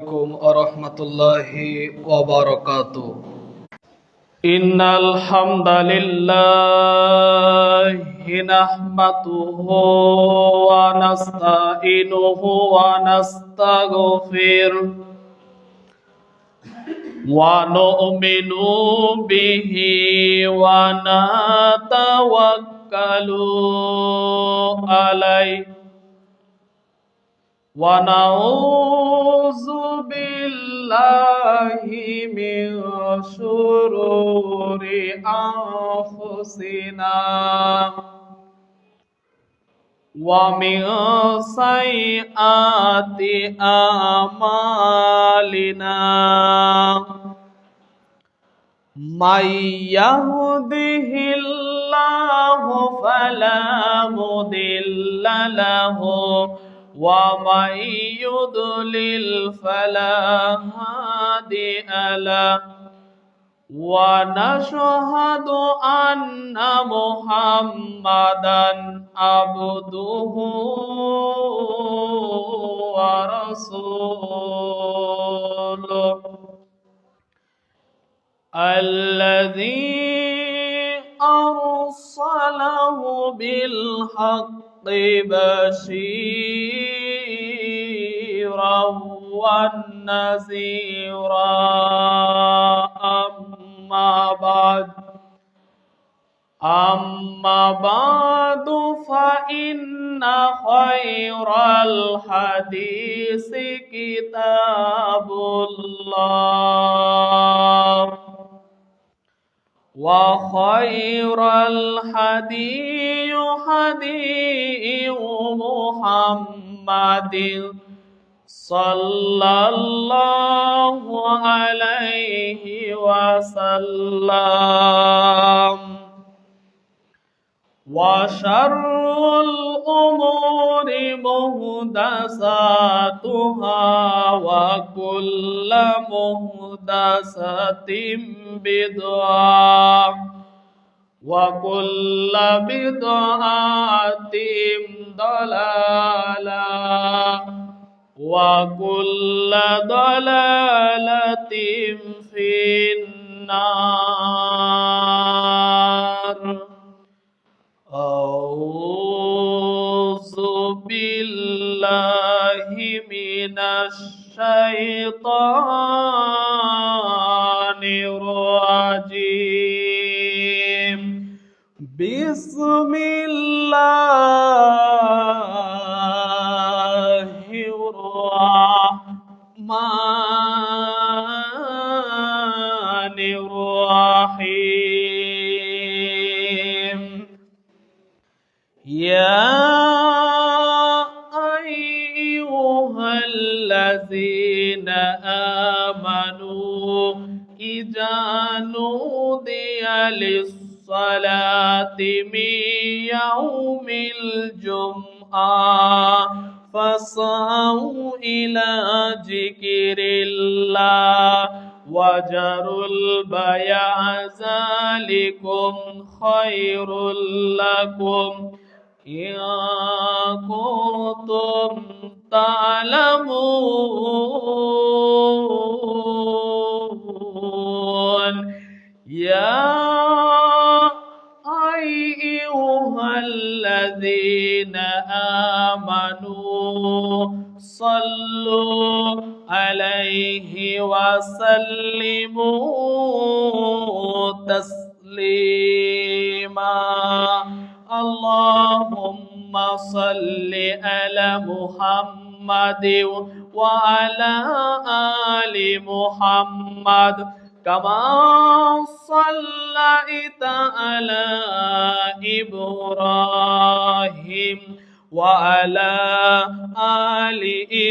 عليكم ورحمة الله وبركاته. إن الحمد لله نحمده ونستعينه ونستغفره ونؤمن به ونتوكل عليه ونعوذ بالله من شرور أنفسنا ومن سيئات أعمالنا من يهده الله فلا مضل له ومن يضلل فلا هادي له ونشهد أن محمدا عبده ورسوله الذي أرسله بالحق بشيرا ونذيرا أما بعد فإن خير الحديث كتاب الله وخير الهدي هدي محمد صلى الله عليه وسلم وشر الأمور محدثاتها وكل محدثة بدعة وكل بدعة ضلالة وكل ضلالة في النار. أعوذ بالله من الشيطان الرجيم. بسم الله الرحمن الرحيم. يا أيها الذين آمنوا إذا نودي للصلاة من يوم الجمعة فاسعوا إلى ذكر الله وذروا البيع ذلكم خير لكم إن كنتم تعلمون. يا أيها الذين آمنوا صلوا عليه وسلموا تسليما. اللهم صل على محمد وعلى آل محمد كما صليت على إبراهيم وعلى آل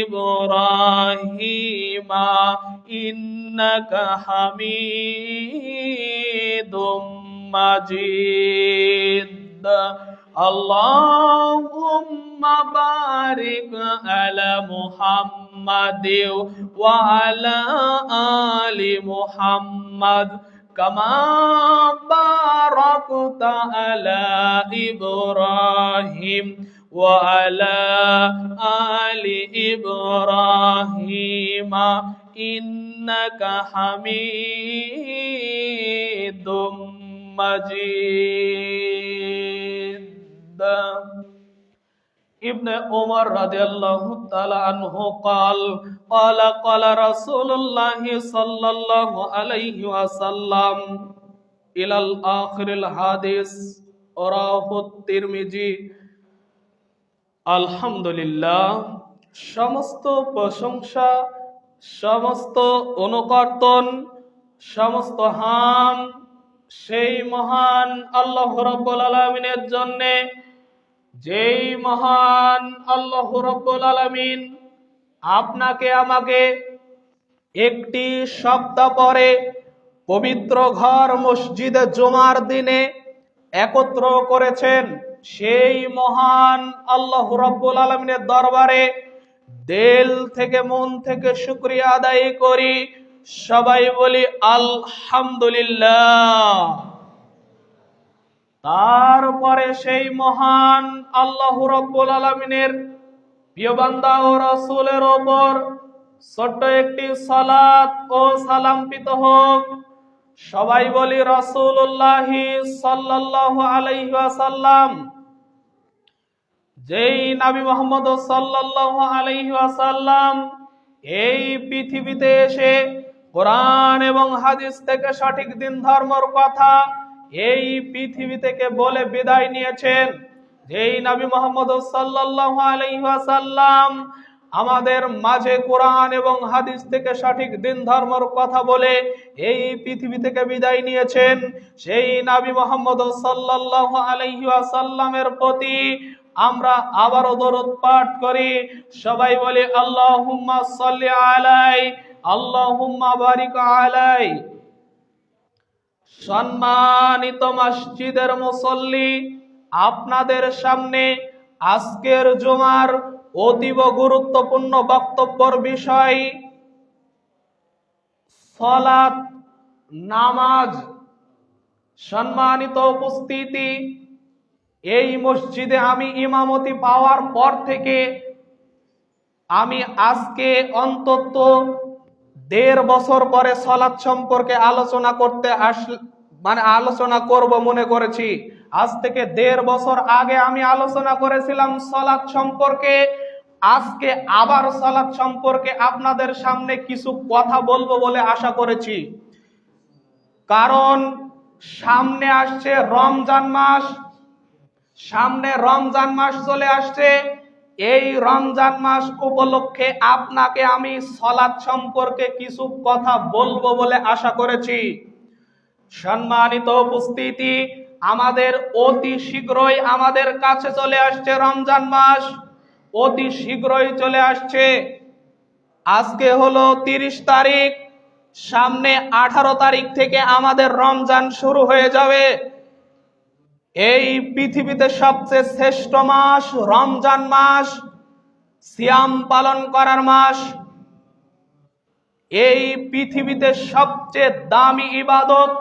إبراهيم إنك حميد مجيد. اللهم بارك على محمد وعلى آل محمد كما باركت على إبراهيم وعلى آل إبراهيم إنك حميد مجيد. ابن عمر رضي الله تعالى عنه قال قال رسول الله صلى الله عليه وسلم إلى الآخر الحديث رواه الترمذي. আলহামদুলিল্লাহ, সমস্ত প্রশংসা, সমস্ত অনুকর্তন, সমস্ত হাম সেই মহান আল্লাহ রাব্বুল আলামিনের জন্য, যেই মহান আল্লাহ রাব্বুল আলামিন আপনাকে আমাকে একটি সপ্তাহ পরে পবিত্র ঘর মসজিদে জুমার দিনে একত্র করেছেন। সেই মহান আল্লাহ রাব্বুল আলামিনের দরবারে দিল থেকে মন থেকে শুকরিয়া আদায় করি। সবাই বলি আলহামদুলিল্লাহ। তারপরে সেই মহান আল্লাহ রাব্বুল আলামিনের প্রিয় বান্দা ও রাসূলের উপর ছোট্ট একটি সালাত ও সালাম পিত হোক। সবাই বলি রাসূলুল্লাহ সাল্লাল্লাহু আলাইহি ওয়াসাল্লাম, যেই নবী মুহাম্মদ সাল্লাল্লাহু আলাইহি ওয়াসাল্লাম এই পৃথিবীতে এসে কোরআন এবং হাদিস থেকে সঠিক দিন ধর্মের কথা এই পৃথিবী থেকে বলে বিদায় নিয়েছেন। যেই নবী মুহাম্মদ সাল্লাল্লাহু আলাইহি ওয়াসাল্লাম আমাদের মাঝে কোরআন এবং হাদিস থেকে সঠিক দিন ধর্মের কথা বলে এই পৃথিবী থেকে বিদায় নিয়েছেন, সেই নবী মুহাম্মদ সাল্লাল্লাহু আলাইহি ওয়াসাল্লামের প্রতি আমরা আবারও দরুদ পাঠ করি। সবাই বলি আল্লাহুম্মা সাল্লি আলাই, আল্লাহুম্মা বারিক আলাই। সম্মানিত মসজিদের মুসল্লি, আপনাদের সামনে আজকের জুমার অতীব গুরুত্বপূর্ণ বক্তব্যের বিষয় সালাত, নামাজ। সম্মানিত উপস্থিতি, এই মসজিদে আমি ইমামতি পাওয়ার পর থেকে আমি আজকে অন্তত 1.5 বছর পরে সালাত সম্পর্কে আলোচনা করব মনে করেছি। আজ থেকে 1.5 বছর আগে আমি আলোচনা করেছিলাম সালাত সম্পর্কে। আজকে আবার সালাত সম্পর্কে আপনাদের সামনে কিছু কথা বলবো বলে আশা করেছি, কারণ সামনে আসছে রমজান মাস। সামনে রমজান মাস চলে আসছে। এই রমজান মাস উপলক্ষে আপনাকে আমি সালাত সম্পর্কে কিছু কথা বলবো বলে আশা করেছি। সম্মানিত উপস্থিতি, আমাদের অতি শীঘ্রই আমাদের কাছে চলে আসছে রমজান মাস, অতি শীঘ্রই চলে আসছে। আজকে হলো 30 তারিখ, সামনে 18 তারিখ থেকে আমাদের রমজান শুরু হয়ে যাবে। এই পৃথিবীতে সবচেয়ে শ্রেষ্ঠ মাস রমজান মাস, সিয়াম পালন করার মাস। এই পৃথিবীতে সবচেয়ে দামি ইবাদত,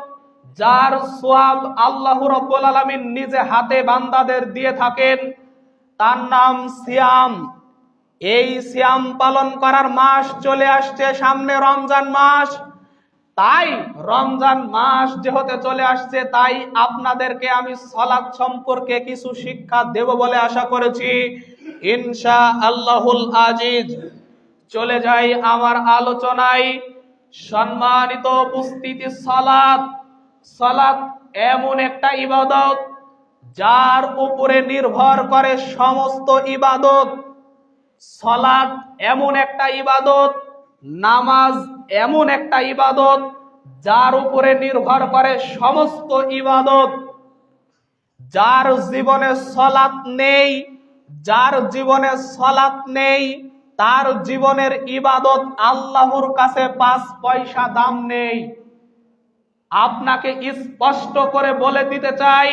যার সওয়াব আল্লাহ রাব্বুল আলামিন নিজে হাতে বান্দাদের দিয়ে থাকেন, তার নাম সিয়াম। এই সিয়াম পালন করার মাস চলে আসছে সামনে রমজান মাস। তাই রমজান মাস যেহেতু চলে আসছে, তাই আপনাদেরকে আমি সালাত সম্পর্কে কিছু শিক্ষা দেব বলে আশা করেছি ইনশাআল্লাহুল আজিজ। চলে যাই আমার আলোচনায়। সম্মানিত উপস্থিতি, সালাত এমন একটা ইবাদত যার উপরে নির্ভর করে সমস্ত ইবাদত। সালাত এমন একটা ইবাদত, নামাজ এমন একটা ইবাদত যার উপরে নির্ভর করে সমস্ত ইবাদত। যার জীবনে সালাত নেই, তার জীবনের ইবাদত আল্লাহর কাছে 5 পয়সা দাম নেই। আপনাকে স্পষ্ট করে বলে দিতে চাই,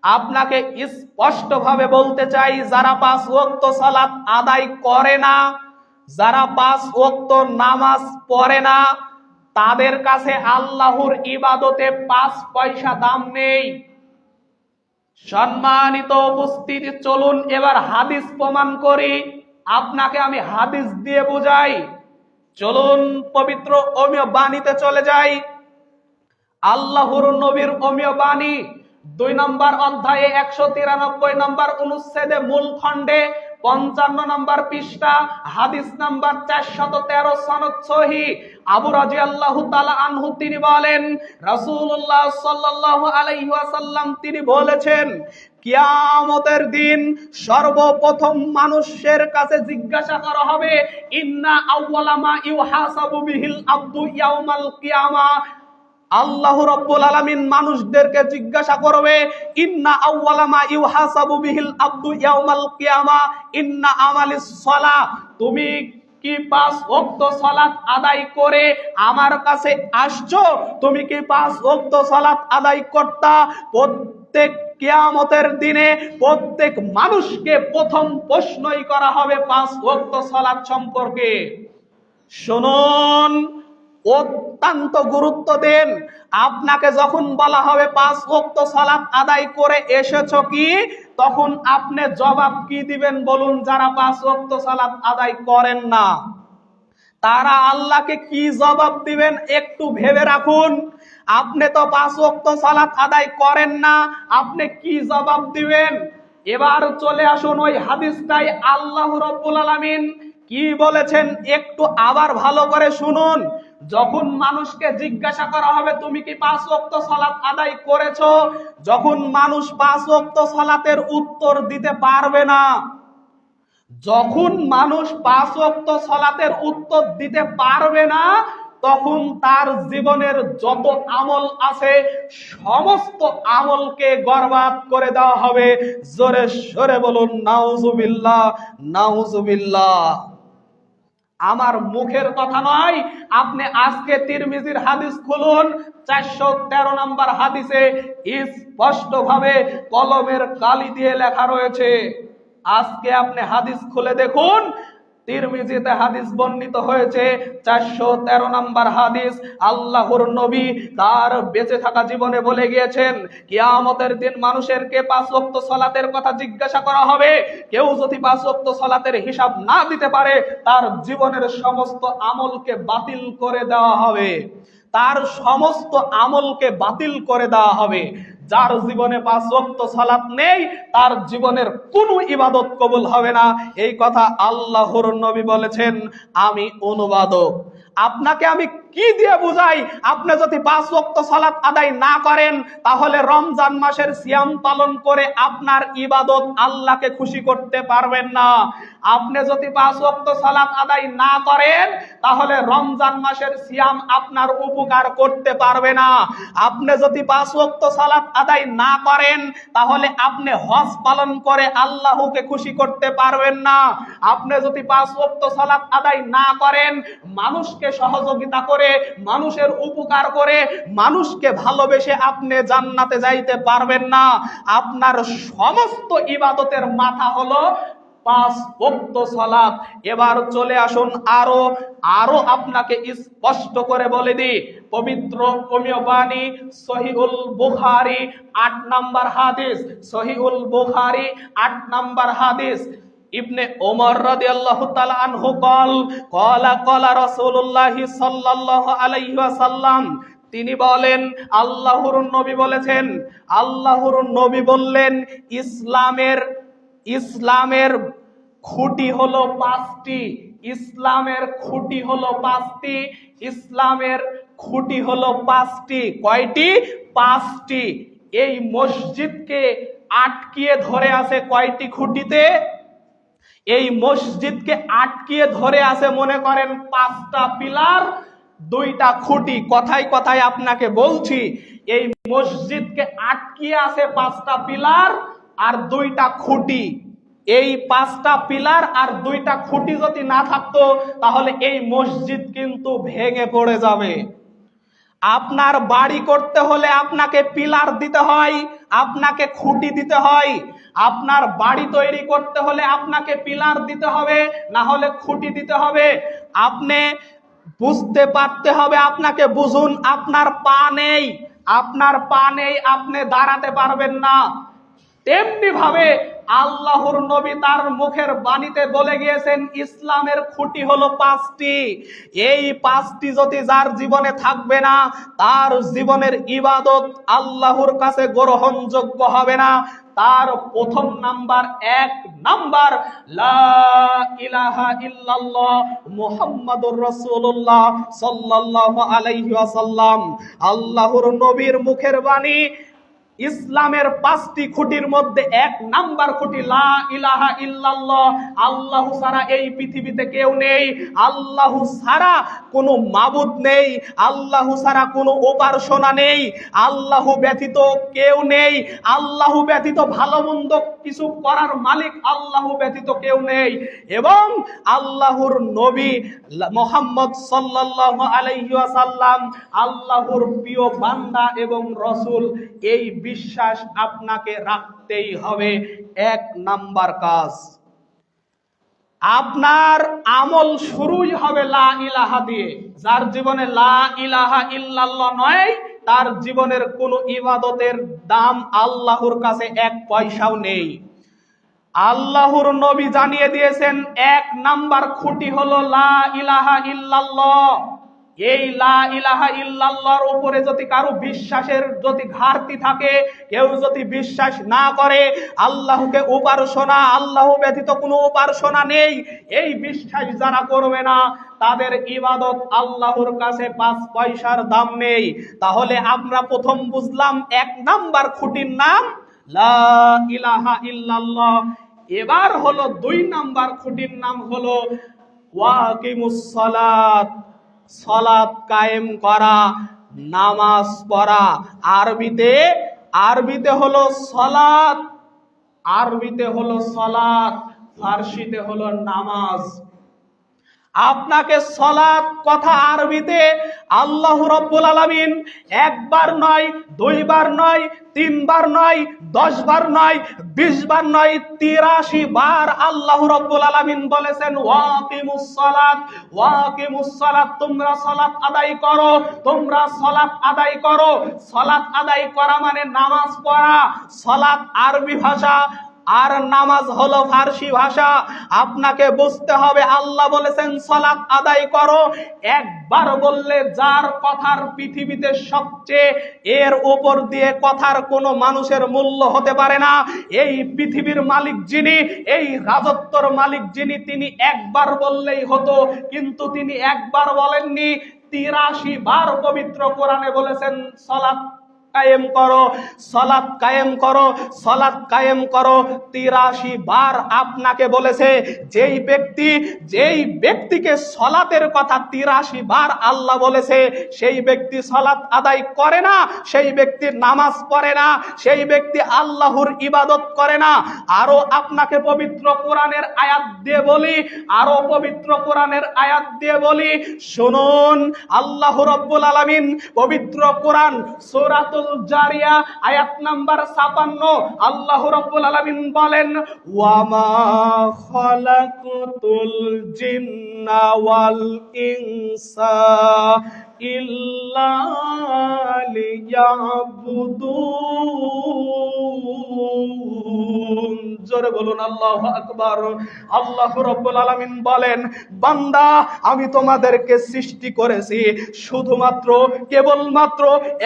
আপনাকে স্পষ্টভাবে বলতে চাই, যারা 5 ওয়াক্ত সালাত আদায় করে না, যারা 5 ওয়াক্ত নামাজ পড়ে না, তাদের কাছে আল্লাহর ইবাদতে 5 পয়সা দাম নেই। সম্মানিত উপস্থিতি, চলুন এবার হাদিস প্রমাণ করি। আপনাকে আমি হাদিস দিয়ে বুঝাই। চলুন পবিত্র অমীয় বাণীতে চলে যাই। আল্লাহর নবীর অমীয় বাণী 2 নম্বর অধ্যায়ে 193 নম্বর অনুচ্ছেদে মূল খণ্ডে 55 নম্বর পৃষ্ঠা হাদিস নাম্বার 413 সনদ সহিহ। আবু রাদিয়াল্লাহু তাআলা আনহু তিনি বলেন, রাসূলুল্লাহ সাল্লাল্লাহু আলাইহি ওয়াসাল্লাম তিনি বলেছেন, কিয়ামতের দিন সর্বপ্রথম মানুষের কাছে জিজ্ঞাসা করা হবে, ইন্না আউওয়ালা মা ইউহাসাবু বিহিল আবদু ইয়াউমাল কিয়ামা। আল্লাহ রাব্বুল আলামিন মানুষদেরকে জিজ্ঞাসা করবে, ইন্না আউওয়ালা মা ইউহাসাবু বিহিল আবদু ইয়াউমাল কিয়ামা ইন্না আমালিস সালাহ। তুমি কি 5 ওয়াক্ত সালাত আদায় করে আমার কাছে আসছো? তুমি কি 5 ওয়াক্ত সালাত আদায় করতা? প্রত্যেক কিয়ামতের দিনে প্রত্যেক মানুষকে প্রথম প্রশ্নই করা হবে 5 ওয়াক্ত সালাত সম্পর্কে। শুনুন, অত্যন্ত গুরুত্ব দেন। আপনাকে যখন বলা হবে 5 ওয়াক্ত সালাত আদায় করে এসেছো কি, তখন আপনি জবাব কি দিবেন বলুন? যারা 5 ওয়াক্ত সালাত আদায় করেন না তারা আল্লাহকে কি জবাব দিবেন একটু ভেবে রাখুন। আপনি তো 5 ওয়াক্ত সালাত আদায় করেন না, আপনি কি জবাব দিবেন? এবার চলে আসুন ওই হাদিসটাই আল্লাহ রাব্বুল আলামিন কি বলেছেন একটু আবার ভালো করে শুনুন। যখন মানুষকে জিজ্ঞাসা করা হবে তুমি কি 5 ওয়াক্ত সালাত আদায় করেছো, যখন মানুষ 5 ওয়াক্ত সালাতের উত্তর দিতে পারবে না, যখন মানুষ 5 ওয়াক্ত সালাতের উত্তর দিতে পারবে না, তখন তার জীবনের যত আমল আছে সমস্ত আমলকে বরবাদ করে দেওয়া হবে। জোরে সরে বলুন নাউজুবিল্লাহ, নাউজুবিল্লাহ। আমার মুখের কথা নয়, আপনি আজকে তিরমিজির হাদিস খুলুন, 413 নম্বর হাদিসে স্পষ্টভাবে কলমের কালি দিয়ে লেখা রয়েছে। আজকে আপনি হাদিস খুলে দেখুন, তিরমিজিতে হাদিস বর্ণিত হয়েছে 413 নম্বর হাদিস। আল্লাহর নবী তার বেঁচে থাকা জীবনে বলে গিয়েছেন, কিয়ামতের দিন মানুষেরকে 5 ওয়াক্ত সালাতের কথা জিজ্ঞাসা করা হবে। কেউ যদি 5 ওয়াক্ত সালাতের হিসাব না দিতে পারে, তার জীবনের সমস্ত আমলকে বাতিল করে দেওয়া হবে, তার সমস্ত আমলকে বাতিল করে দেওয়া হবে। যার জীবনে 5 ওয়াক্ত সালাত নেই, তার জীবনের কোনো ইবাদত কবুল হবে না। এই কথা আল্লাহর নবী বলেছেন। আমি অনুবাদক, আপনাকে আমি কি দিয়ে বুঝাই? আপনি যদি 5 ওয়াক্ত সালাত আদায় না করেন, তাহলে রমজান মাসের সিয়াম পালন করে আপনার ইবাদত আল্লাহকে খুশি করতে পারবেন না। আপনি যদি 5 ওয়াক্ত সালাত আদায় না করেন, তাহলে রমজান মাসের সিয়াম আপনার উপকার করতে পারবে না। আপনি যদি 5 ওয়াক্ত সালাত আদায় না করেন, তাহলে আপনি হজ পালন করে আল্লাহকে খুশি করতে পারবেন না। আপনি যদি 5 ওয়াক্ত সালাত আদায় না করেন, মানুষকে সহযোগিতা করে, মানুষের উপকার করে, মানুষকে ভালোবেসে আপনি জান্নাতে যাইতে পারবেন না। আপনার সমস্ত ইবাদতের মাথা হলো 5 ওয়াক্ত সালাত। এবার চলে আসুন আরো আপনাকে স্পষ্ট করে বলে দিই। পবিত্র অমীয় বাণী সহিহুল বুখারী 8 নম্বর হাদিস, সহিহুল বুখারী 8 নম্বর হাদিস। ইবনে ওমর রাদিয়াল্লাহু তাআলা আনহু ক্বালা রাসূলুল্লাহ সাল্লাল্লাহু আলাইহি ওয়াসাল্লাম, তিনি বলেন, আল্লাহর নবী বলেছেন, আল্লাহর নবী বললেন, ইসলামের খুঁটি হলো 5টি। ইসলামের খুঁটি হলো 5টি। ইসলামের খুঁটি হলো 5টি। কয়টি? 5টি। এই মসজিদকে আটকিয়ে ধরে আছে কয়টি খুঁটিতে? এই মসজিদকে আটকিয়ে ধরে আছে মনে করেন 5টা পিলার, 2টা খুঁটি। কথায় কথায় আপনাকে বলছি, এই মসজিদকে আটকিয়ে আছে 5টা পিলার আর 2টা খুঁটি। এই 5টা পিলার আর 2টা খুঁটি যদি না থাকতো, তাহলে এই মসজিদ কিন্তু ভেঙে পড়ে যাবে। আপনার বাড়ি করতে হলে আপনাকে পিলার দিতে হয়, আপনাকে খুঁটি দিতে হয়। আপনার বাড়ি তৈরি করতে হলে আপনাকে পিলার দিতে হবে, না হলে খুঁটি দিতে হবে। আপনি বুঝতে পারতে হবে, আপনাকে বুঝুন। আপনার পা নেই, আপনি দাঁড়াতে পারবেন না। তেমনি ভাবে আল্লাহর নবী তার মুখের বাণীতে বলে গিয়েছেন ইসলামের খুঁটি হলো 5টি। এই 5টি যদি যার জীবনে থাকবে না, তার জীবনের ইবাদত আল্লাহর কাছে গ্রহণযোগ্য হবে না। তার প্রথম নাম্বার, 1 নাম্বার, লা ইলাহা ইল্লাল্লাহ মুহাম্মাদুর রাসূলুল্লাহ সাল্লাল্লাহু আলাইহি ওয়াসাল্লাম। আল্লাহর নবীর মুখের বাণী, ইসলামের 5টি খুঁটির মধ্যে 1 নাম্বার খুঁটি লা ইলাহা ইল্লাল্লাহ। আল্লাহ ছাড়া এই পৃথিবীতে কেউ নেই, আল্লাহ ছাড়া কোনো মাবুদ নেই, আল্লাহ ছাড়া কোনো উপাসনা নেই, আল্লাহ ব্যতীত কেউ নেই, আল্লাহ ব্যতীত ভালো মন্দ কিছু করার মালিক আল্লাহ ব্যতীত কেউ নেই, এবং আল্লাহর নবী মুহাম্মদ সাল্লাল্লাহু আলাইহি ওয়াসাল্লাম আল্লাহর প্রিয় বান্দা এবং রাসূল। এই বিশ্বাস আপনাকে রাখতেই হবে। 1 নাম্বার কাজ। আপনার আমল শুরুই হবে লা ইলাহা দিয়ে। যার জীবনে লা ইলাহা ইল্লাল্লাহ নয়, তার জীবনের কোনো ইবাদতের দাম আল্লাহর কাছে 1 পয়সাও নেই। আল্লাহর নবী জানিয়ে দিয়েছেন 1 নাম্বার খুঁটি হলো লা ইলাহা ইল্লাল্লাহ। এই লা ইলাহা ইল্লাল্লাহর উপরে যদি কারো বিশ্বাসের যদি ঘাটতি থাকে, কেউ যদি বিশ্বাস না করে আল্লাহকে উপাসনা, আল্লাহ ব্যতীত কোনো উপাসনা নেই, এই বিশ্বাস যারা করবে না, তাদের ইবাদত আল্লাহর কাছে 5 পয়সার দাম নেই। তাহলে আমরা প্রথম বুঝলাম 1 নাম্বার খুঁটির নাম লা ইলাহা ইল্লাল্লাহ। এবার হলো 2 নাম্বার খুঁটির নাম হলো ওয়াকিমুস সালাত। সালাত কায়েম করা, নামাজ পড়া। আরবিতে হলো সালাত, আরবিতে হলো সালাত, ফার্সিতে হলো নামাজ। আপনাকে সালাত কথা আরবিতে আল্লাহ রাব্বুল আলামিন 1 বার নয়, 2 বার নয়, 3 বার নয়, 10 বার নয়, 20 বার নয়, 83 বার আল্লাহ রাব্বুল আলামিন বলেছেন ওয়াকিমুস সালাত, ওয়াকিমুস সালাত। তোমরা সালাত আদায় করো, তোমরা সালাত আদায় করো। সালাত আদায় করা মানে নামাজ পড়া। সালাত আরবি ভাষা আর নামাজ হলো ফার্সি ভাষা। আপনাকে বুঝতে হবে আল্লাহ বলেছেন সালাত আদায় করো। একবার বললে যার কথার পৃথিবীতে সবচেয়ে এর উপর দিয়ে কথার কোনো মানুষের মূল্য হতে পারে না। এই পৃথিবীর মালিক যিনি, এই রাজত্বর মালিক যিনি, তিনি একবার বললেই হতো, কিন্তু তিনি একবার বলেননি, 83 বার পবিত্র কোরআনে বলেছেন সালাত কায়েম করো, সালাত কায়েম করো, সালাত কায়েম করো। 83 বার আপনাকে বলেছে। যেই ব্যক্তিকে সালাতের কথা 83 বার আল্লাহ বলেছে, সেই ব্যক্তি সালাত আদায় করে না, সেই ব্যক্তি নামাজ পড়ে না, সেই ব্যক্তি আল্লাহর ইবাদত করে না। আরো আপনাকে পবিত্র কোরআনের আয়াত দিয়ে বলি, আরো পবিত্র কোরআনের আয়াত দিয়ে বলি, শুনুন। আল্লাহ রাব্বুল আলামিন পবিত্র কোরআন সূরাতুল জারিয়া আয়াত নাম্বার 56 আল্লাহ রাব্বুল আলামিন বলেন, ওয়ামা খালাকুতুল জিন্না ওয়াল ইনসা ইল্লা লিয়াবুদুন। জোরে বলুন আল্লাহু আকবার। আল্লাহ রাব্বুল আলামিন বলেন, বান্দা আমি তোমাদেরকে সৃষ্টি করেছি শুধুমাত্র, কেবলমাত্র,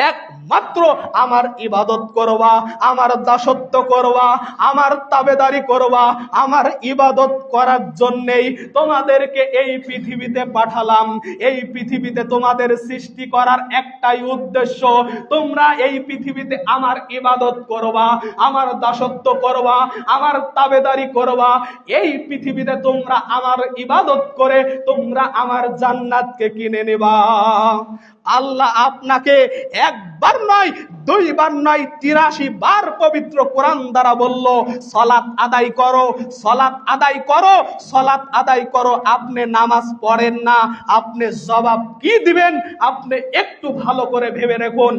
একমাত্র আমার ইবাদত করবা, আমার দাসত্ব করবা, আমার তাবেদারি করবা। আমার ইবাদত করার জন্যই তোমাদেরকে এই পৃথিবীতে পাঠালাম। এই পৃথিবীতে তোমাদের সৃষ্টি করার একটাই উদ্দেশ্য, তোমরা এই পৃথিবীতে আমার ইবাদত করবা, আমার দাসত্ব করবা, আমার তাবেদারি করবা। এই পৃথিবীতে তোমরা আমার ইবাদত করে তোমরা আমার জান্নাতকে কিনে নেবা। আল্লাহ আপনাকে 1 বার নয়, 2 বার নয়, 83 বার পবিত্র কোরআন দ্বারা বলল সালাত আদায় করো, সালাত আদায় করো, সালাত আদায় করো। আপনি নামাজ পড়েন না, আপনি জবাব কি দিবেন? আপনি একটু ভালো করে ভেবে দেখুন।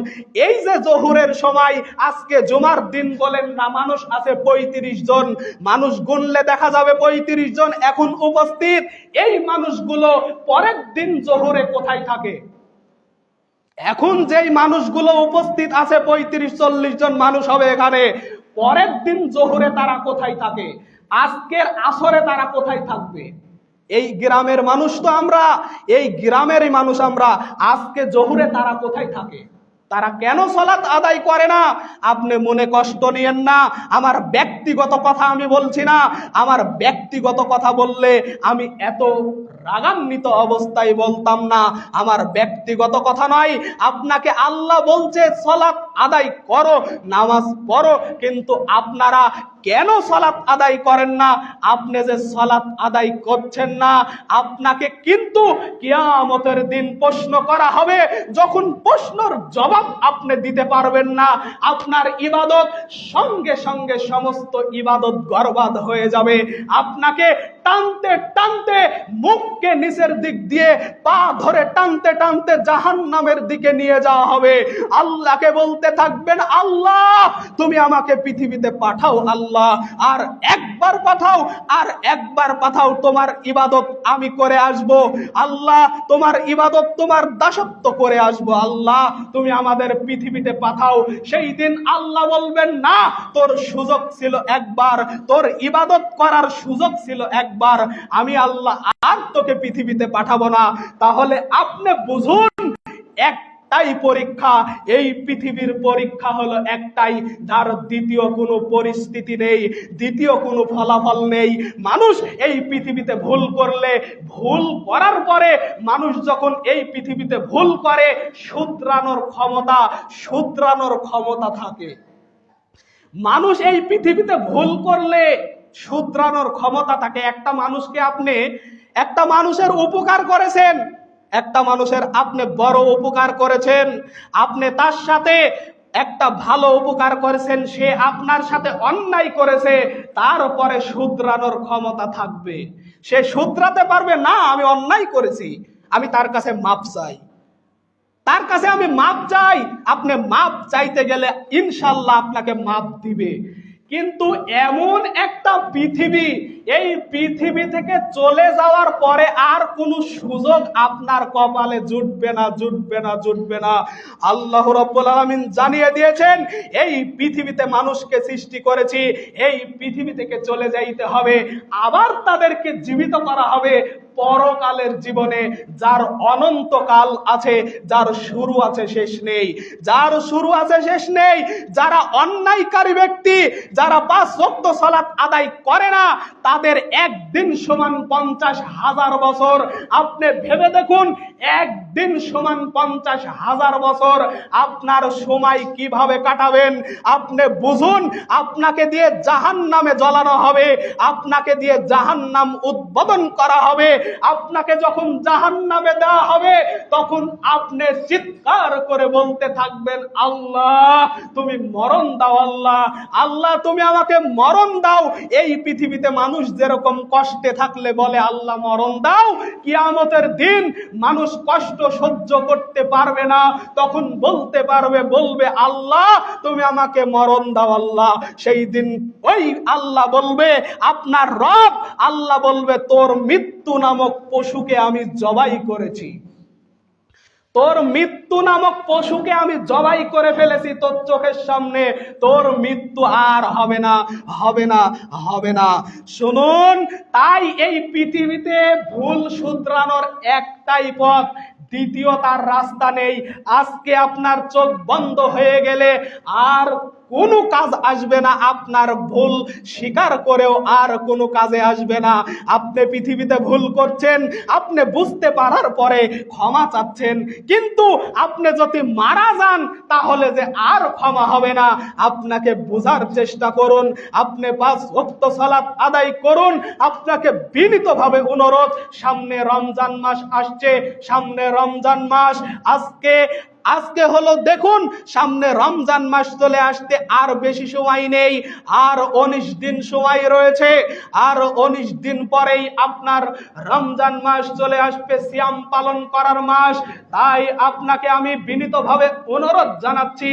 এই যে জোহরের সময়, আজকে জুমার দিন বলেন না, মানুষ আছে 35 জন, মানুষ গুনলে দেখা যাবে 35 জন এখন উপস্থিত। এই মানুষগুলো পরের দিন জোহরে কোথায় থাকে? এখন যেই মানুষগুলো উপস্থিত আছে 35-40 জন মানুষ হবে এখানে, পরের দিন জোহরে তারা কোথায় থাকে, আজকের আসরে তারা কোথায় থাকবে? এই গ্রামের মানুষ তো আমরা, এই গ্রামেরই মানুষ আমরা, আজকে জোহরে তারা কোথায় থাকে? তারা কেন সালাত আদায় করে না? আপনি মনে কষ্ট নিয়েন না, আমার ব্যক্তিগত কথা আমি বলছি না। আমার ব্যক্তিগত কথা বললে আমি এত রাগান্বিত অবস্থায় বলতাম না। আমার ব্যক্তিগত কথা নয়, আপনাকে আল্লাহ বলছে সালাত আদায় করো, নামাজ পড়ো, কিন্তু আপনারা কেন সালাত আদায় করেন না? আপনি যে সালাত আদায় করছেন না, আপনাকে কিন্তু কিয়ামতের দিন প্রশ্ন করা হবে। যখন প্রশ্নের জবাব আপনি দিতে পারবেন না, আপনার ইবাদত সঙ্গে সঙ্গে সমস্ত ইবাদত বরবাদ হয়ে যাবে। আপনাকে টানতে টানতে মুখকে নিচের দিক দিয়ে পা ধরে টানতে টানতে জাহান্নামের দিকে নিয়ে যাওয়া হবে। আল্লাহকে বলতে থাকবেন, আল্লাহ তুমি আমাকে পৃথিবীতে পাঠাও, আল্লাহ আর একবার পাঠাও, আর একবার পাঠাও, তোমার ইবাদত আমি করে আসব। আল্লাহ তোমার ইবাদত, তোমার দাসত্ব করে আসব। আল্লাহ তুমি আমাদের পৃথিবীতে পাঠাও। সেই দিন আল্লাহ বলবেন, না, তোর সুযোগ ছিল একবার, তোর ইবাদত করার সুযোগ ছিল একবার, আমি আল্লাহ আর তোকে পৃথিবীতে পাঠাবো না। তাহলে আপনি বুঝুন, একটাই পরীক্ষা, এই পৃথিবীর পরীক্ষা হলো একটাই, যার দ্বিতীয় কোনো পরিস্থিতি নেই, দ্বিতীয় কোনো ফলাফল নেই। মানুষ এই পৃথিবীতে ভুল করলে, ভুল করার পরে মানুষ যখন এই পৃথিবীতে ভুল করে, শুধরানোর ক্ষমতা থাকে। মানুষ এই পৃথিবীতে ভুল করলে শুধরানোর ক্ষমতা থাকে। একটা মানুষকে আপনি, একটা মানুষের উপকার করেছেন, একটা মানুষের আপনি বড় উপকার করেছেন, আপনি তার সাথে একটা ভালো উপকার করেছেন, সে আপনার সাথে অন্যায় করেছে, তারপরে শুধরানোর ক্ষমতা থাকবে। সে শুধরাতে পারবে না, আমি অন্যায় করেছি, আমি তার কাছে মাপ চাই, তার কাছে আমি মাপ চাই। আপনি মাপ চাইতে গেলে ইনশাল্লাহ আপনাকে মাপ দিবে। কিন্তু এমন একটা পৃথিবী, এই পৃথিবী থেকে চলে যাওয়ার পরে আর কোনো সুযোগ আপনার কপালে জুটবে না, জুটবে না, জুটবে না। আল্লাহ রাব্বুল আলামিন জানিয়ে দিয়েছেন, এই পৃথিবীতে মানুষকে সৃষ্টি করেছি, এই পৃথিবী থেকে চলে যাইতে হবে, আবার তাদেরকে জীবিত করা হবে পরকালের জীবনে, যার অনন্তকাল আছে, যার শুরু আছে শেষ নেই, যার শুরু আছে শেষ নেই। যারা অন্যায়কারী ব্যক্তি, যারা 5 ওয়াক্ত সালাত আদায় করে না, তাদের একদিন সমান 50,000 বছর। আপনি ভেবে দেখুন, একদিন সমান 50,000 বছর আপনার সময় কিভাবে কাটাবেন? আপনি বুঝুন, আপনাকে দিয়ে জাহান্নামে জ্বালানো হবে, আপনাকে দিয়ে জাহান্নাম উদ্বোধন করা হবে। আপনাকে যখন জাহান্নামে দেওয়া হবে, তখন আপনি চিৎকার করে বলতে থাকবেন, আল্লাহ তুমি মরণ দাও, আল্লাহ, আল্লাহ তুমি আমাকে মরণ দাও। এই পৃথিবীতে মানুষ যেরকম কষ্টে থাকলে বলে আল্লাহ মরণ দাও, কিয়ামতের দিন মানুষ কষ্ট সহ্য করতে পারবে না, তখন বলবে আল্লাহ তুমি আমাকে মরণ দাও, আল্লাহ। সেই দিন ওই আল্লাহ বলবে, আপনার রব আল্লাহ বলবে, তোর মৃত্যু নামক পশুকে আমি জবাই করেছি, তোর মৃত্যু নামক পশুকে আমি জবাই করে ফেলেছি তোর চোখের সামনে, তোর মৃত্যু আর হবে না, হবে না, হবে না। শুনুন, তাই এই পৃথিবীতে ভুল শুধরানোর একটাই পথ, দ্বিতীয় তার রাস্তা নেই। আজকে আপনার চোখ বন্ধ হয়ে গেলে আর কোনো কাজ আসবে না, আপনার ভুল স্বীকার করেও আর কোনো কাজে আসবে না। আপনি পৃথিবীতে ভুল করছেন, আপনি বুঝতে পারার পরে ক্ষমা চাচ্ছেন, কিন্তু আপনি যদি মারা যান তাহলে যে আর ক্ষমা হবে না। আপনাকে বোঝার চেষ্টা করুন, আপনি 5 ওয়াক্ত সালাত আদায় করুন। আপনাকে বিনীতভাবে অনুরোধ, সামনে রমজান মাস আসছে, সামনে রমজান মাস, আজকে হলো দেখুন, সামনে রমজান মাস চলে আসতে আর বেশি সময় নেই, আর 19 দিন সময় রয়েছে, আর 19 দিন পরেই আপনার রমজান মাস চলে আসবে, সিয়াম পালন করার মাস। তাই আপনাকে আমি বিনীতভাবে অনুরোধ জানাচ্ছি,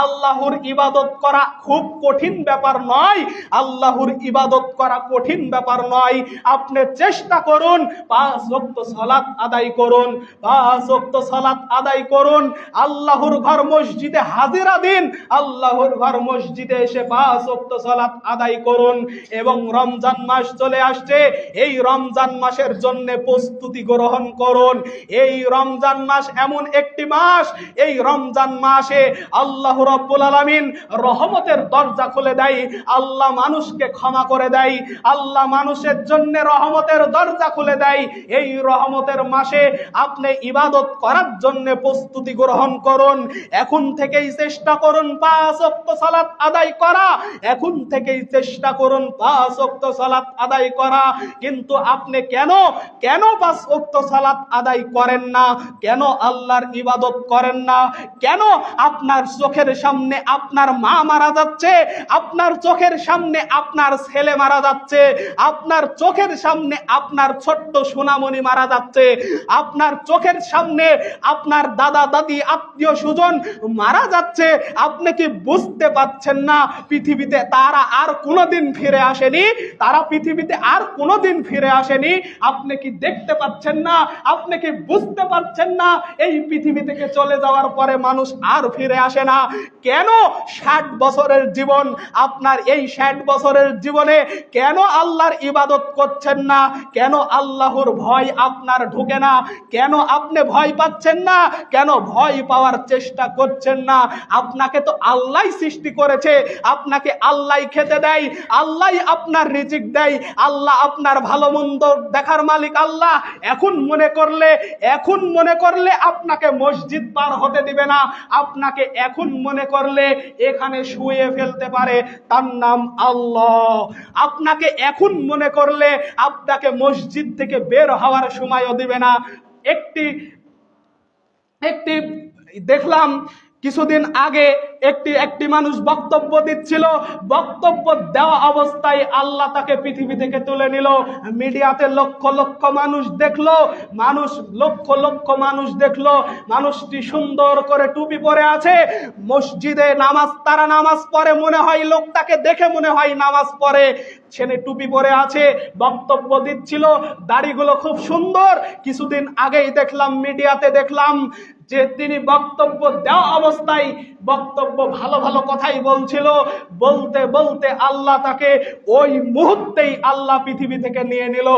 আল্লাহর ইবাদত করা খুব কঠিন ব্যাপার নয়, আল্লাহর ইবাদত করা কঠিন ব্যাপার নয়। আপনি চেষ্টা করুন 5 ওয়াক্ত সালাত আদায় করুন। করুন, 5 ওয়াক্ত সালাত আদায় করুন, আল্লাহর ঘর মসজিদে হাজিরা দিন, আল্লাহর ঘর মসজিদে এসে 5 ওয়াক্ত সালাত আদায় করুন। এবং রমজান মাস চলে আসছে, এই রমজান মাসের জন্য প্রস্তুতি গ্রহণ করুন। এই রমজান মাস এমন একটি মাস, এই রমজান মাসে আল্লাহ রাব্বুল আলামিন রহমতের দরজা খুলে দেয়, আল্লাহ মানুষকে ক্ষমা করে দেয়, আল্লাহ মানুষের জন্য রহমতের দরজা খুলে দেয়। এই রহমতের মাসে আপনি ইবাদত করার জন্য প্রস্তুতি গ্রহণ করুন। এখন থেকেই চেষ্টা করুন 5 ওয়াক্ত সালাত আদায় করা, এখন থেকেই চেষ্টা করুন 5 ওয়াক্ত সালাত আদায় করা। কিন্তু আপনি কেন 5 ওয়াক্ত সালাত আদায় করেন না? কেন আল্লাহর ইবাদত করেন না? কেন আপনার চোখের সামনে আপনার মা মারা যাচ্ছে, আপনার চোখের সামনে আপনার ছেলে মারা যাচ্ছে, আপনার চোখের সামনে আপনার ছোট্ট সোনামণি মারা যাচ্ছে, আপনার চোখের সামনে আপনার দাদা দাদি আত্মীয় স্বজন মারা যাচ্ছে, আপনি কি বুঝতে পারছেন না পৃথিবীতে তারা আর কোনোদিন ফিরে আসেনি? তারা পৃথিবীতে আর কোনোদিন ফিরে আসেনি। আপনি কি দেখতে পাচ্ছেন না? আপনি কি বুঝতে পারছেন না এই পৃথিবী থেকে চলে যাওয়ার পরে মানুষ আর ফিরে আসে না? কেন 60 বছরের জীবন, আপনার এই 60 বছরের জীবনে কেন আল্লাহর ইবাদত করছেন না? কেন আল্লাহর ভয় আপনার ঢুকে না? কেন আপনি ভয় পাচ্ছেন না? কেন ভয় পাওয়ার চেষ্টা করছেন না? আপনাকে তো আল্লাহ সৃষ্টি করেছে, আপনাকে আল্লাহ খেতে দেয়, আল্লাহ আপনার রিজিক দেয়, আল্লাহ আপনার ভালো মন্দ দেখার মালিক আল্লাহ। এখন মনে করলে আপনাকে মসজিদ পার হতে দিবে না, আপনাকে এখন মনে করলে এখানে শুয়ে ফেলতে পারে, তার নাম আল্লাহ। আপনাকে এখন মনে করলে আপনাকে মসজিদ থেকে বের হওয়ার সময়ও দিবে না। একটি দেখলাম কিছুদিন আগে একটি মানুষ বক্তব্য দিচ্ছিল, বক্তব্য দেওয়া অবস্থায় আল্লাহ তাকে পৃথিবী থেকে তুলে নিল। মিডিয়াতে লক্ষ লক্ষ মানুষ দেখলো, মানুষটি সুন্দর করে টুপি পরে আছে, মসজিদে তারা নামাজ পড়ে, মনে হয় লোকটাকে দেখে মনে হয় নামাজ পড়ে, ছেলে টুপি পরে আছে, বক্তব্য দিচ্ছিল, দাড়িগুলো খুব সুন্দর। কিছুদিন আগেই দেখলাম, মিডিয়াতে দেখলাম যে তিনি বক্তব্য দেওয়া অবস্থায় বক্তব্য ভালো ভালো কথাই বলছিল, বলতে বলতে আল্লাহ তাকে ওই মুহূর্তেই আল্লাহ পৃথিবী থেকে নিয়ে নিল।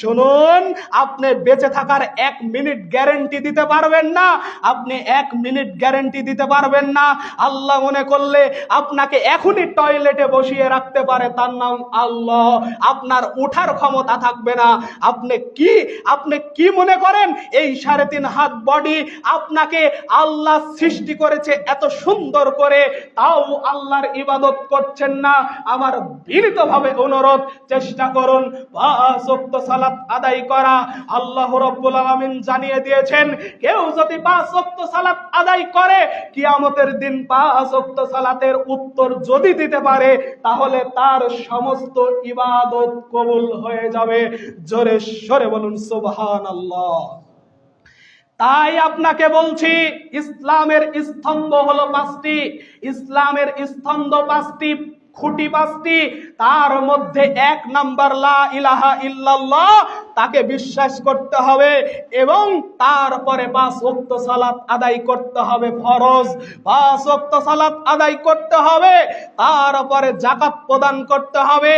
শুনুন, আপনি বেঁচে থাকার 1 মিনিট গ্যারান্টি দিতে পারবেন না, আপনি 1 মিনিট গ্যারান্টি দিতে পারবেন না। আল্লাহ মনে করলে আপনাকে এখনই টয়লেটে বসিয়ে রাখতে পারে, তার নাম আল্লাহ। আপনার ওঠার ক্ষমতা থাকবে না। আপনি কি মনে করেন এই 3.5 হাত বডি আপনাকে আল্লাহ সৃষ্টি করেছে এত সুন্দর করে, তাও আল্লাহর ইবাদত করছেন না? আমার বিনীতভাবে অনুরোধ, চেষ্টা করুন 5 ওয়াক্ত সালাত আদায় করা। আল্লাহ রাব্বুল আলামিন জানিয়ে দিয়েছেন, কেউ যদি 5 ওয়াক্ত সালাত আদায় করে, কিয়ামতের দিন 5 ওয়াক্ত সালাতের উত্তর যদি দিতে পারে, তাহলে তার সমস্ত ইবাদত কবুল হয়ে যাবে। জোরে সোরে বলুন সুবহানাল্লাহ। তাই আপনাকে বলছি, ইসলামের স্তম্ভ হলো 5টি, ইসলামের স্তম্ভ 5টি, খুঁটি 5টি। তার মধ্যে 1 নাম্বার লা ইলাহা ইল্লাল্লাহ, তাকে বিশ্বাস করতে হবে এবং তারপরে 5 ওয়াক্ত সালাত আদায় করতে হবে ফরজ, 5 ওয়াক্ত সালাত আদায় করতে হবে, তারপরে যাকাত প্রদান করতে হবে,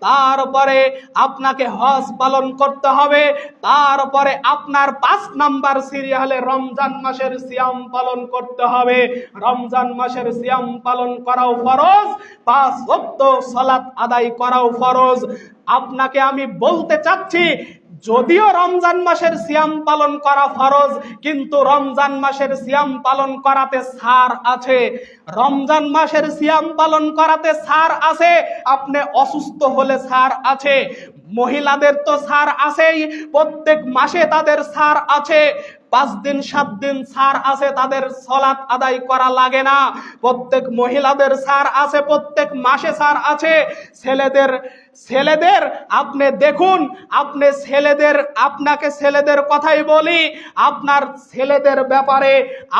তারপরে আপনাকে হজ পালন করতে হবে, তারপরে আপনার 5 নাম্বার সিরিয়ালে রমজান মাসের সিয়াম পালন করতে হবে। রমজান মাসের সিয়াম পালন করাও ফরজ, 5 ওয়াক্ত সালাত আদায় করাও ফরজ। আপনাকে আমি বলতে চাচ্ছি, যদিও রমজান মাসের সিয়াম পালন করা ফরজ, কিন্তু রমজান মাসের সিয়াম পালন করাতে ছাড় আছে, রমজান মাসের সিয়াম পালন করাতে ছাড় আছে। আপনি অসুস্থ হলে ছাড় আছে, মহিলাদের তো ছাড় আছেই, প্রত্যেক মাসে তাদের ছাড় আছে, 5 দিন 7 দিন ছাড় আছে, তাদের সালাত আদায় করা লাগে না। প্রত্যেক মহিলাদের ছাড় আছে, প্রত্যেক মাসে ছাড় আছে। ছেলেদের আপনি দেখুন, আপনাকে ছেলেদের কথাই বলি, আপনার ছেলেদের ব্যাপারে,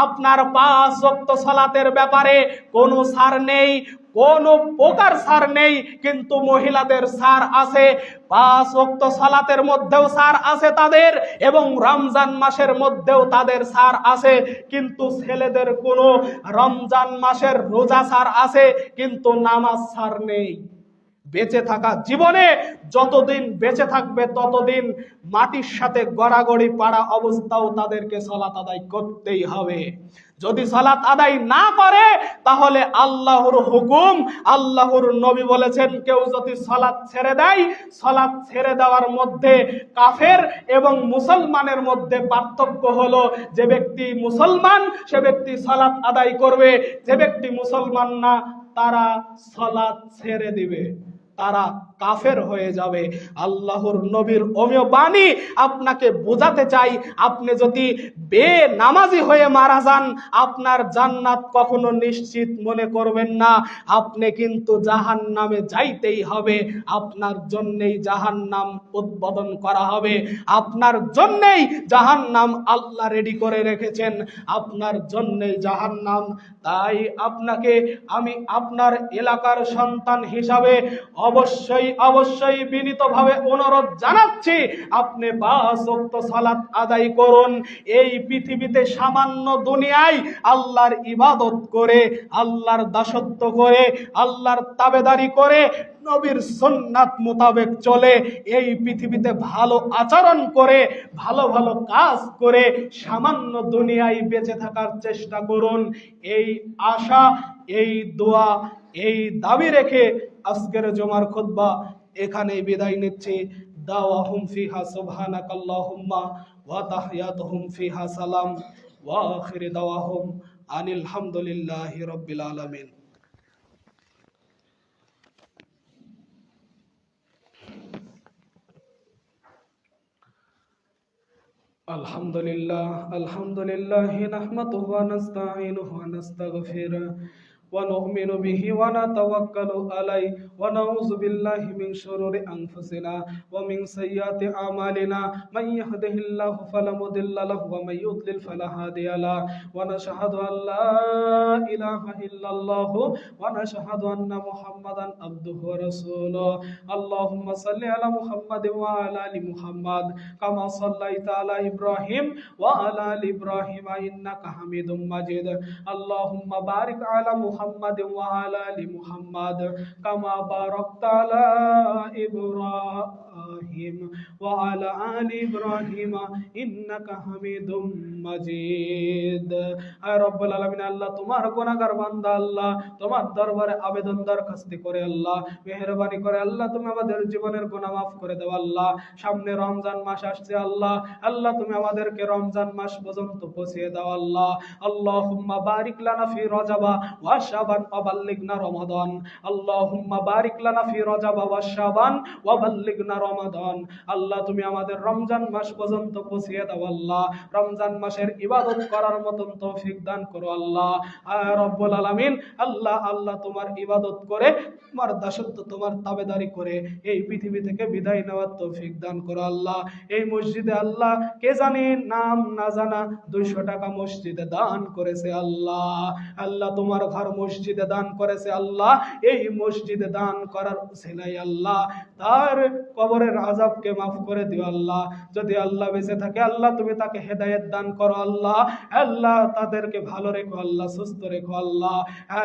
আপনার 5 ওয়াক্ত সালাতের ব্যাপারে কোনো ছাড় নেই, কোনো প্রকার ছাড় নেই, কিন্তু মহিলাদের ছাড় আছে। 5 ওয়াক্ত সালাতের মধ্যেও ছাড় আছে তাদের, এবং রমজান মাসের মধ্যেও তাদের ছাড় আছে। কিন্তু ছেলেদের কোনো রমজান মাসের রোজা ছাড় আছে, কিন্তু নামাজ ছাড় নেই। বেঁচে থাকা জীবনে যতদিন বেঁচে থাকবে ততদিন মাটির সাথে গড়াগড়ি পাড়া অবস্থাও তাদেরকে সালাত আদায় করতেই হবে। যদি সালাত আদায় না করে তাহলে আল্লাহর হুকুম, আল্লাহর নবী বলেছেন, কেউ যদি সালাত ছেড়ে দেয়, সালাত ছেড়ে দেওয়ার মধ্যে কাফের এবং মুসলমানের মধ্যে পার্থক্য হলো, যে ব্যক্তি মুসলমান সে ব্যক্তি সালাত আদায় করবে, যে ব্যক্তি মুসলমান না তারা সালাত ছেড়ে দিবে, তারা কাফের হয়ে যাবে। আল্লাহর নবীর অমীয় বাণী আপনাকে বোঝাতে চাই, আপনি যদি বেনামাজি হয়ে মারা যান, আপনার জান্নাত কখনো নিশ্চিত মনে করবেন না। আপনি কিন্তু জাহান্নামে যাইতেই হবে। আপনার জন্যই জাহান্নাম উদ্বোধন করা হবে, আপনার জন্যই জাহান্নাম আল্লাহ রেডি করে রেখেছেন, আপনার জন্যই জাহান্নাম। তাই আপনাকে আমি আপনার এলাকার সন্তান হিসাবে অবশ্যই বিনীতভাবে অনুরোধ জানাচ্ছি, আপনি 5 ওয়াক্ত সালাত আদায় করুন। এই পৃথিবীতে সামান্য দুনিয়ায় আল্লাহর ইবাদত করে, আল্লাহর দাসত্ব করে, আল্লাহর তাবেদারি করে, নবীর সুন্নাত মোতাবেক চলে, এই পৃথিবীতে ভালো আচরণ করে, ভালো ভালো কাজ করে সামান্য দুনিয়ায় বেঁচে থাকার চেষ্টা করুন। এই আশা, এই দোয়া, এই দাবি রেখে আজকের জুমার খুতবা এখানেই বিদায় নিচ্ছি। দাওয়াহুম ফিহা সুবহানাকাল্লাহুম্মা ওয়া তাহিয়াতুহুম ফিহা সালাম ওয়া আখিরু দাওয়াহুম আনিল হামদুলিল্লাহি রাব্বিল আলামিন। আলহামদুলিল্লাহি নাহমাদুহু ওয়া নাস্তাঈনুহু ওয়া নাস্তাগফিরুহু ونؤمن به ونتوكل عليه ونعوذ بالله من شرور أنفسنا ومن سيئات أعمالنا من يهده الله فلا مضل له ومن يضلل فلا هادي له ونشهد أن لا إله إلا الله ونشهد أن محمدا عبده ورسوله اللهم صل على محمد وعلى آل محمد كما صليت على إبراهيم وعلى آل إبراهيم إنك حميد مجيد اللهم بارك على محمد وعلى آل محمد كما باركت على إبراهيم وعلى آل إبراهيم إنك حميد مجيد আয় রব্বুল আলামিন, আল্লাহ তোমার গুনাহগার বান্দা, আল্লাহ তোমার দরবারে আবেদন দরখাস্তি করে আল্লাহ মেহেরবানি করে আল্লাহ তুমি আমাদের জীবনের গুনাহ মাফ করে দাও আল্লাহ। সামনে রমজান মাস আসছে আল্লাহ, আল্লাহ তুমি আমাদেরকে রমজান মাস পর্যন্ত পৌঁছিয়ে দাও আল্লাহ। আল্লাহুম্মা বারিক লানা ফি রজাবা ওয়া শাবান ওয়া বাল্লিগনা রমাদান। আল্লাহুম্মা বারিক লানা ফি রজাবা ওয়া শাবান ওয়া বাল্লিগনা রমাদান। আল্লাহ তুমি আমাদের রমজান মাস পর্যন্ত পৌঁছিয়ে দাও আল্লাহ। রমজান মাসের ইবাদত করার মতন তৌফিক দান করো আল্লাহ। আয় রব্বুল আলামিন, আল্লাহ আল্লাহ তোমার ইবাদত করে, তোমার দাসত্ব, তোমার তাবেদারি করে এই পৃথিবী থেকে বিদায় নেওয়ার তৌফিক দান করো আল্লাহ। এই মসজিদে আল্লাহ কে জানি নাম না জানা 200 টাকা মসজিদে দান করেছে আল্লাহ, আল্লাহ তোমার ঘর মসজিদে দান করেছে আল্লাহ। এই মসজিদে দান করার উসিলাই আল্লাহ তার কবরের আযাবকে মাফ করে দিও আল্লাহ। যদি আল্লাহ বেঁচে থাকে আল্লাহ তুমি তাকে হেদায়েত দান করো আল্লাহ। আল্লাহ তাদেরকে ভালো রেখো আল্লাহ, সুস্থ রেখো আল্লাহ।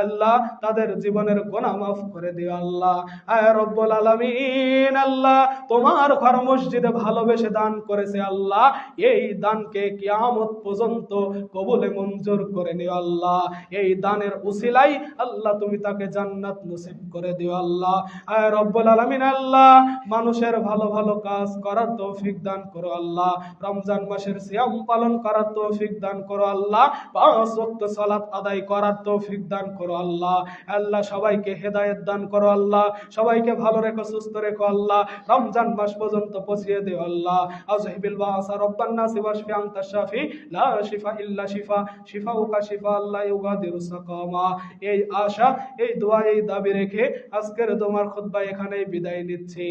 আল্লাহ তাদের জীবনের গুনাহ মাফ করে দিও আল্লাহ। আয় রব্বুল আলামিন, আল্লাহ তোমার ঘর মসজিদে ভালোবেসে দান করেছে আল্লাহ, এই দানকে কিয়ামত পর্যন্ত কবুলে মঞ্জুর করে নিও আল্লাহ। এই দানের উসিলাই আল্লাহ তুমি তাকে জান্নাত নসিব করে দিও আল্লাহ। আয় রব্বুল আলামিন, আল্লাহ মানুষের ভালো ভালো কাজ করার তৌফিক দান করো আল্লাহ। রমজান মাসের সিয়াম পালন করার তৌফিক দান করো আল্লাহ। 5 ওয়াক্ত সালাত আদায় করার তৌফিক দান করো আল্লাহ। আল্লাহ সবাইকে হেদায়েত দান করো আল্লাহ, সবাইকে ভালো রেখো, সুস্থ রেখো আল্লাহ। রমজান মাস পর্যন্ত পৌঁছিয়ে দিও আল্লাহ। আযহিবিল বাসা রব্বান নাস ওয়াশফি আনতা শাফি লা শিফা ইল্লা শিফা শিফাউকা শিফা লা ইউগাদিরু সাকামা। এই আশা, এই দোয়া, এই দাবি রেখে আজকের তোমার খুতবা এখানেই বিদায় নিচ্ছি।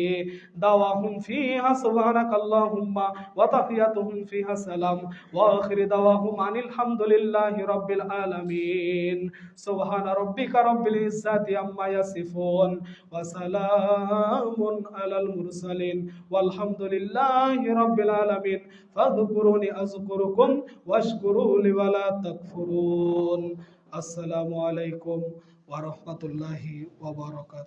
দাওয়াহুম ফিহা সুবহানাকাল্লাহুম্মা ওয়া তাহিয়াতুহুম ফিহা সালাম ওয়া আখিরু দাওয়াহুম আনিল হামদুলিল্লাহি রাব্বিল আলামিন। সুবহানা রাব্বিকা রাব্বিল ইজ্জাতি আম্মা ইয়াসিফুন ওয়া সালামুন আলাল মুরসালিন ওয়ালহামদুলিল্লাহি রাব্বিল আলামিন। ফাযকুরুনি আযকুরুকুম ওয়াশকুরু লি ওয়া লা তাকফুরুন। আসসালামু আলাইকুম ওয়া রাহমাতুল্লাহি ওয়া বারাকাতুহু।